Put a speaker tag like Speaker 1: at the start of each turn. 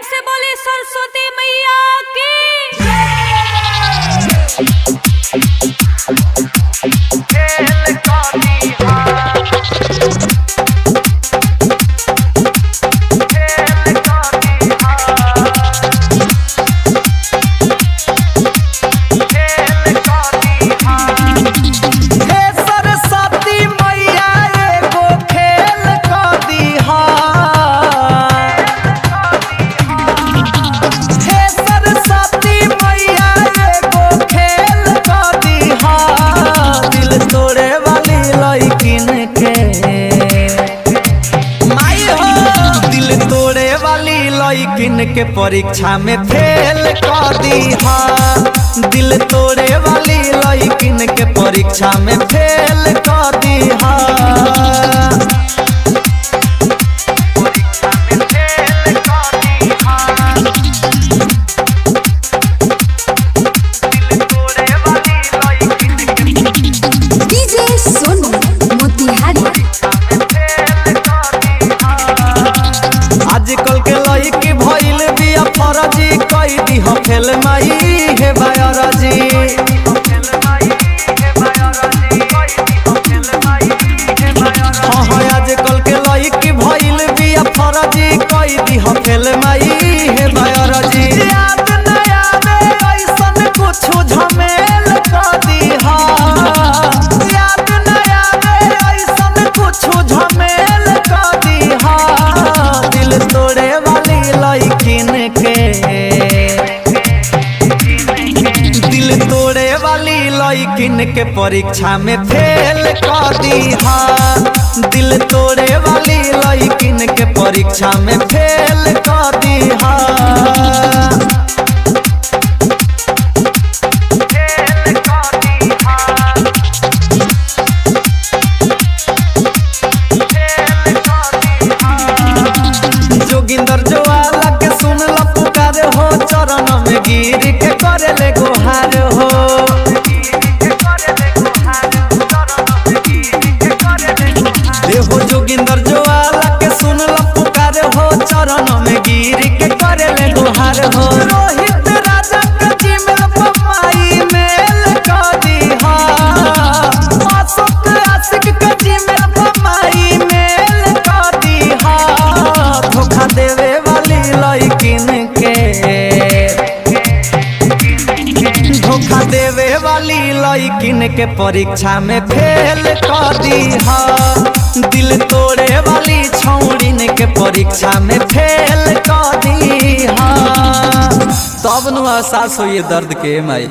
Speaker 1: से बोले सरस्वती मैया की।
Speaker 2: लइकिन के परीक्षा में फेल कर दीहा, दिल तोड़े वाली लइकिन के परीक्षा में फेल कर दीहा।
Speaker 3: डीजे सोनू मोतिहारी।
Speaker 2: आजकल के लइकी भइल बिया फरजी, कई दिह फेल माई हे बायरजी। हाँ आजकल के लइकी भइल बिया फरजी, कई दिह फेल माई हे बायरजी। याद न आवे ऐसन कुछ झमेल कर दीहा, याद न आवे ऐसन कुछ झमेल कर दीहा। दिल तोड़े वाली लइकिन के, दिल तोड़े वाली लइकिन के परीक्षा में फेल कर दीहा, दिल तोड़े वाली लइकिन के परीक्षा में फेल कर दीहा। जोगिंदर ज्वाला के सुनला पुकार हो, चरण में गिर के करे ले गुहार हो। देखो जोगिंदर ज्वाला के सुनला पुकार हो, चरण में गिर के करे ले गुहार हो। रोहित राजा के जिमेल पमाई मेल कर दीहा, अशोक आशिक के जिमेल पमाई मेल कर दीहा। धोखा देवे वाली लइकिन के, धोखा देवे वाली लइकिन के परीक्षा में फेल कर दीहा, दिल तोड़े वाली छौड़िन के परीक्षा में फेल कर दीहा। तब नु एहसास होइए दर्द के माई।